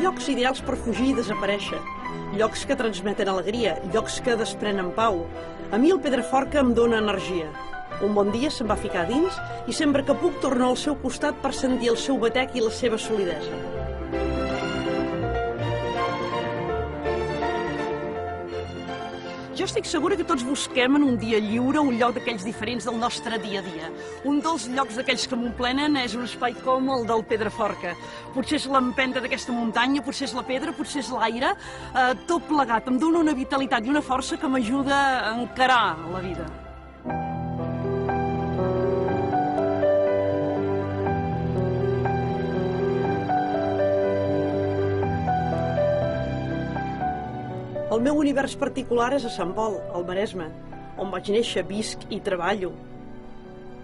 llocs ideals per fugir i desaparèixer, llocs que transmeten alegria, llocs que desprenen pau. A mi el Pedraforca em dóna energia. Un bon dia se'm va ficar dins i sempre que puc torno al seu costat per sentir el seu batec i la seva solidesa. Jo estic segura que tots busquem en un dia lliure un lloc d'aquells diferents del nostre dia a dia. Un dels llocs d'aquells que m'omplenen és un espai com el del Pedraforca. Potser és l'empenta d'aquesta muntanya, potser és la pedra, potser és l'aire. Tot plegat em dona una vitalitat i una força que m'ajuda a encarar la vida. El meu univers particular és a Sant Pol, al Maresme, on vaig néixer, visc i treballo.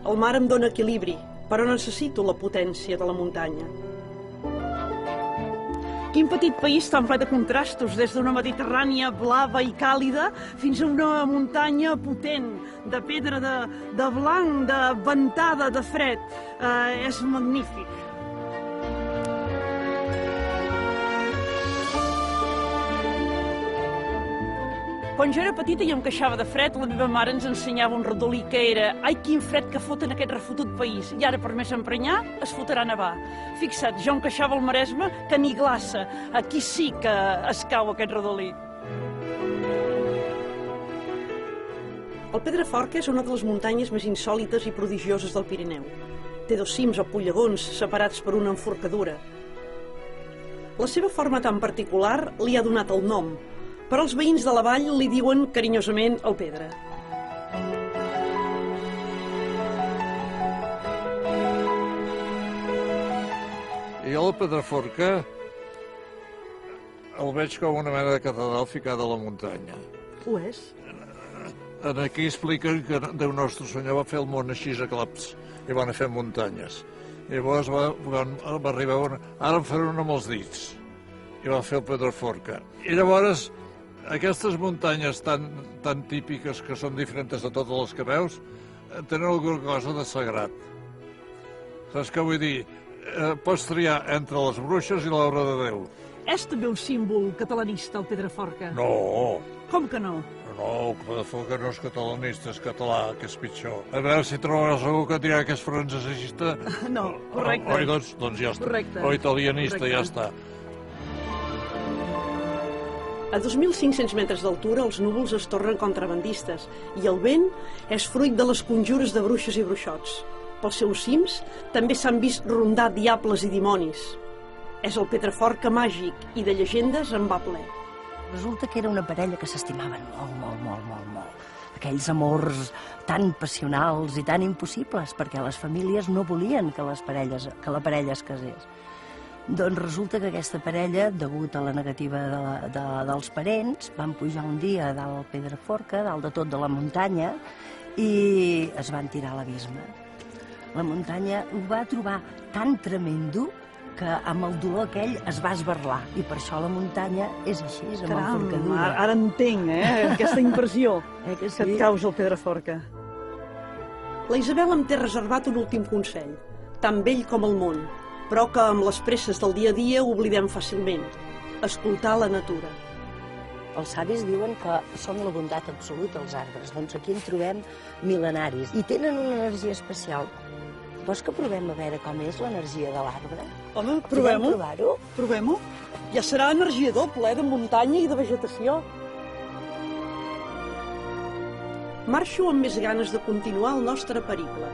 El mar em dóna equilibri, però necessito la potència de la muntanya. Quin petit país tan ple de contrastos, des d'una Mediterrània blava i càlida fins a una muntanya potent, de pedra, de blanc, de ventada, de fred. És magnífic. Quan jo era petita i em queixava de fred, la meva mare ens ensenyava un redolí que era «Ai, quin fred que fot en aquest refotut país!» I ara, per més emprenyar, es fotrà nevar. Fixa't, jo em queixava al Maresme que ni glaça. Aquí sí que es cau aquest redolí. El Pedraforca és una de les muntanyes més insòlites i prodigioses del Pirineu. Té 2 cims o pollegons separats per una enforcadura. La seva forma tan particular li ha donat el nom, però els veïns de la vall li diuen carinyosament el Pedra. I jo el Pedraforca el veig com una mena de catedral ficada a la muntanya. Ho és? Aquí expliquen que Déu Nostre Senyor va fer el món així a claps i van fer muntanyes. I llavors va arribar ara en faré una amb els dits i va fer el Pedraforca. I llavors aquestes muntanyes tan típiques que són diferents de totes les que veus tenen alguna cosa de sagrat. Saps què vull dir? Pots triar entre les bruixes i l'obra de Déu. És també un símbol catalanista, el Pedraforca? No. Com que no? No, el Pedraforca no és catalanista, és català, que és pitjor. A veure si trobaràs algú que dirà que és francesista. No, correcte. Oi, doncs ja està. Correcte. O italianista, ja està. A 2.500 metres d'altura els núvols es tornen contrabandistes i el vent és fruit de les conjures de bruixes i bruixots. Pels seus cims també s'han vist rondar diables i dimonis. És el Pedraforca màgic i de llegendes en va ple. Resulta que era una parella que s'estimaven molt. Aquells amors tan passionals i tan impossibles, perquè les famílies no volien que la parella es casés. Doncs resulta que aquesta parella, degut a la negativa dels parents, van pujar un dia a dalt al Pedraforca, dalt de tot de la muntanya, i es van tirar a l'abisme. La muntanya ho va trobar tan tremendo que amb el dolor aquell es va esberlar, i per això la muntanya és així, amb enforcadura. Ara entenc, aquesta impressió que et causa el Pedraforca. La Isabel em té reservat un últim consell, tan vell com el món, però que amb les presses del dia a dia oblidem fàcilment. Escoltar la natura. Els savis diuen que són la bondat absoluta, els arbres. Doncs aquí en trobem mil·lenaris i tenen una energia especial. Vols que provem a veure com és l'energia de l'arbre? Home, provem-ho. Podem provar-ho? Provem-ho. Ja serà energia doble, de muntanya i de vegetació. Marxo amb més ganes de continuar el nostre periple.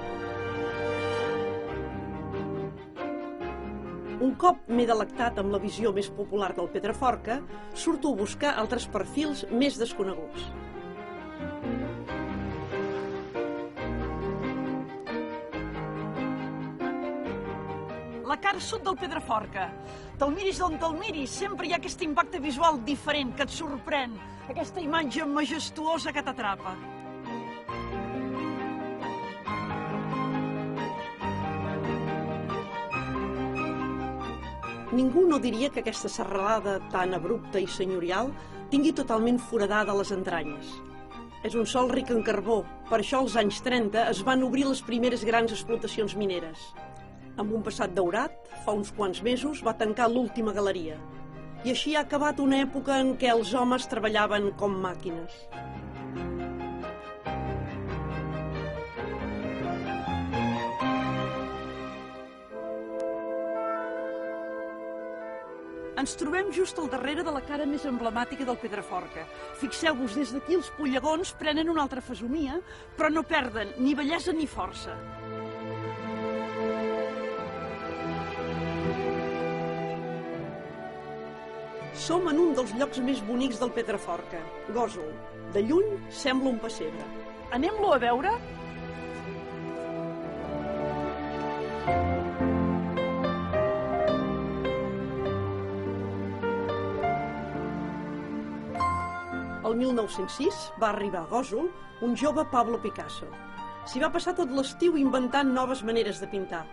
Un cop m'he delectat amb la visió més popular del Pedraforca, surto a buscar altres perfils més desconeguts. La cara sud del Pedraforca. Te'l miris d'on te'l miris, sempre hi ha aquest impacte visual diferent que et sorprèn, aquesta imatge majestuosa que t'atrapa. Ningú no diria que aquesta serralada tan abrupta i senyorial tingui totalment foradada les entranyes. És un sòl ric en carbó, per això als anys 30 es van obrir les primeres grans explotacions mineres. Amb un passat daurat, fa uns quants mesos va tancar l'última galeria. I així ha acabat una època en què els homes treballaven com màquines. Ens trobem just al darrere de la cara més emblemàtica del Pedraforca. Fixeu-vos, des d'aquí els pollegons prenen una altra fesomia, però no perden ni bellesa ni força. Som en un dels llocs més bonics del Pedraforca, Gósol. De lluny sembla un pessebre. Anem-lo a veure? El 1906 va arribar a Gósol un jove Pablo Picasso. S'hi va passar tot l'estiu inventant noves maneres de pintar.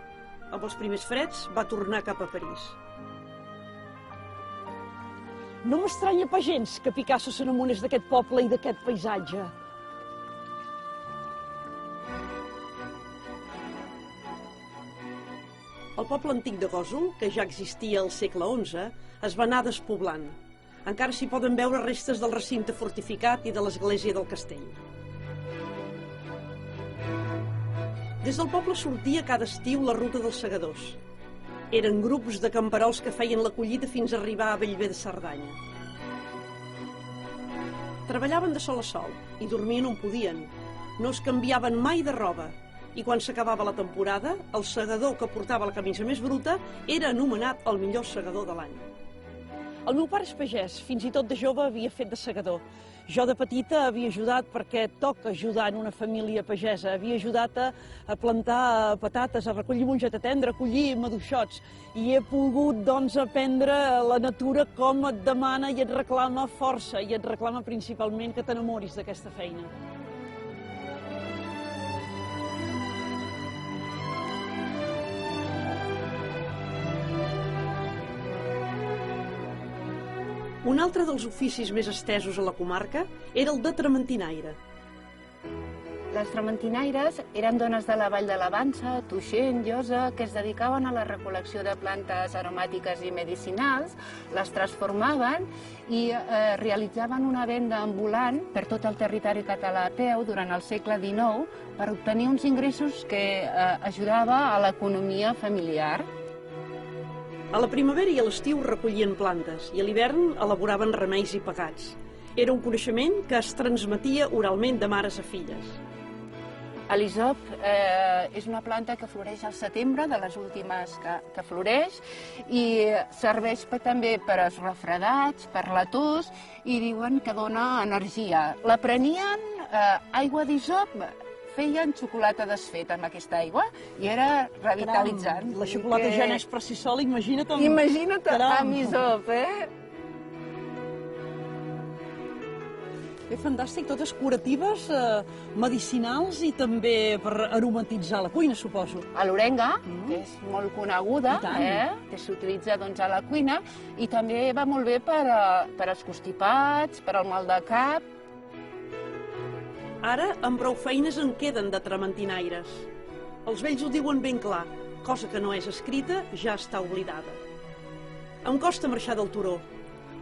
Amb els primers freds va tornar cap a París. No m'estranya pas gens que Picasso s'enamorés d'aquest poble i d'aquest paisatge. El poble antic de Gósol, que ja existia al segle XI, es va anar despoblant. Encara s'hi poden veure restes del recinte fortificat i de l'església del castell. Des del poble sortia cada estiu la ruta dels segadors. Eren grups de camperols que feien la collita fins a arribar a Bellver de Cerdanya. Treballaven de sol a sol i dormien on podien. No es canviaven mai de roba. I quan s'acabava la temporada, el segador que portava la camisa més bruta era anomenat el millor segador de l'any. El meu pare és pagès, fins i tot de jove havia fet de segador. Jo de petita havia ajudat, perquè toca ajudar en una família pagesa, havia ajudat a plantar patates, a recollir mongeta tendra, a collir maduixots, i he pogut, doncs, aprendre la natura com et demana i et reclama força, i et reclama principalment que t'enamoris d'aquesta feina. Un altre dels oficis més estesos a la comarca era el de trementinaire. Les trementinaires eren dones de la Vall de la Vansa, Tuixén, Llosa, que es dedicaven a la recol·lecció de plantes aromàtiques i medicinals, les transformaven i realitzaven una venda ambulant per tot el territori català a peu durant el segle XIX per obtenir uns ingressos que ajudava a l'economia familiar. A la primavera i a l'estiu recollien plantes i a l'hivern elaboraven remeis i pegats. Era un coneixement que es transmetia oralment de mares a filles. L'hisop és una planta que floreix al setembre, de les últimes que floreix, i serveix també per als refredats, per la tos, i diuen que dona energia. La prenien aigua d'hisop, feien xocolata desfeta amb aquesta aigua i era revitalitzant. La xocolata ja n'és per si sola, imagina't amb... Imagina't amb hisop, Fantàstic, totes curatives, medicinals i també per aromatitzar la cuina, suposo. A l'orenga, que és molt coneguda, que s'utilitza a la cuina, i també va molt bé per als constipats, per al mal de cap. Ara, amb prou feines en queden de trementinaires. Els vells ho diuen ben clar, cosa que no és escrita ja està oblidada. Em costa marxar del turó.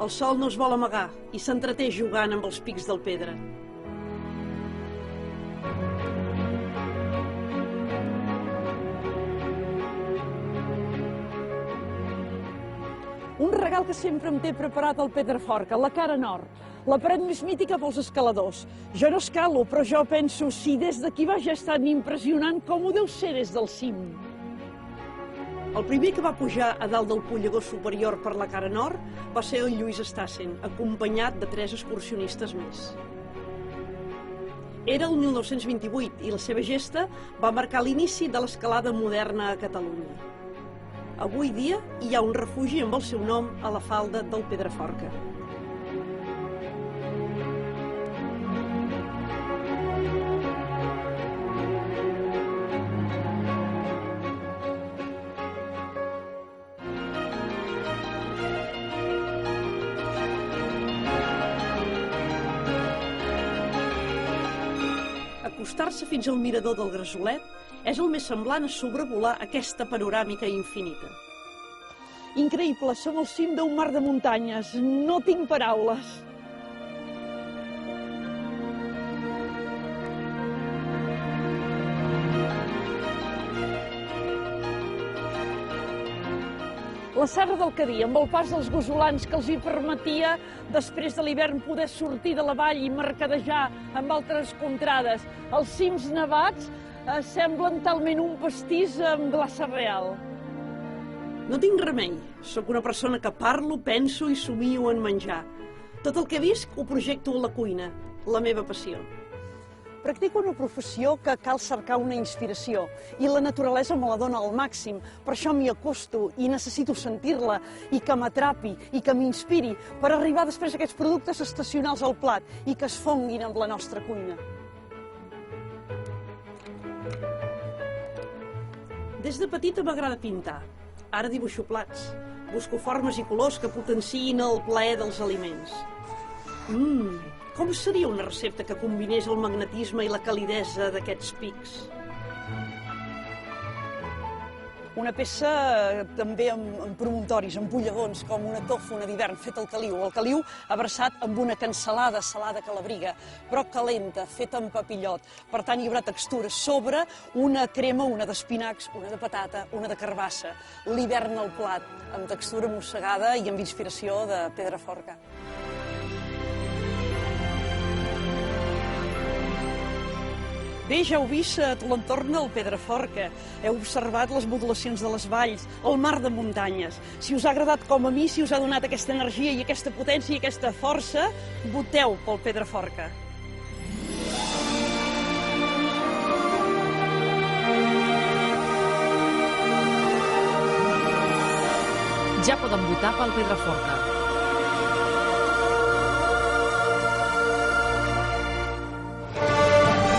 El sol no es vol amagar i s'entreté jugant amb els pics del Pedra. Un regal que sempre em té preparat el Pedraforca, la cara nord, la paret més mítica pels escaladors. Jo no escalo, però jo penso, si des d'aquí baix ja és tan impressionant, com ho deu ser des del cim? El primer que va pujar a dalt del pollegó superior per la cara nord va ser el Lluís Estassen, acompanyat de 3 excursionistes més. Era el 1928 i la seva gesta va marcar l'inici de l'escalada moderna a Catalunya. Avui dia hi ha un refugi amb el seu nom a la falda del Pedraforca. Acostar-se fins al mirador del Gresolet és el més semblant a sobrevolar aquesta panoràmica infinita. Increïble, som al cim d'un mar de muntanyes. No tinc paraules. La serra del Cadí, amb el pas dels gosolans que els hi permetia, després de l'hivern, poder sortir de la vall i mercadejar amb altres contrades. Els cims nevats semblen talment un pastís amb glaça real. No tinc remei. Sóc una persona que parlo, penso i somio en menjar. Tot el que visc ho projecto a la cuina, la meva passió. Practico una professió que cal cercar una inspiració i la naturalesa me la dona al màxim. Per això m'hi acosto i necessito sentir-la i que m'atrapi i que m'inspiri per arribar després a aquests productes estacionals al plat i que es fonguin amb la nostra cuina. Des de petita m'agrada pintar. Ara dibuixo plats. Busco formes i colors que potenciïn el plaer dels aliments. Com seria una recepta que combinés el magnetisme i la calidesa d'aquests pics? Una peça també amb promontoris, amb bullegons, com una tòfona d'hivern feta al caliu. El caliu abraçat amb una cansalada salada que l'abriga, però calenta, feta amb papillot. Per tant, hi haurà textures sobre una crema, una d'espinacs, una de patata, una de carbassa. L'hivern al plat, amb textura mossegada i amb inspiració de Pedraforca. Bé, ja heu vist tot l'entorn del Pedraforca. Heu observat les modulacions de les valls, el mar de muntanyes. Si us ha agradat com a mi, si us ha donat aquesta energia i aquesta potència i aquesta força, voteu pel Pedraforca. Ja poden votar pel Pedraforca.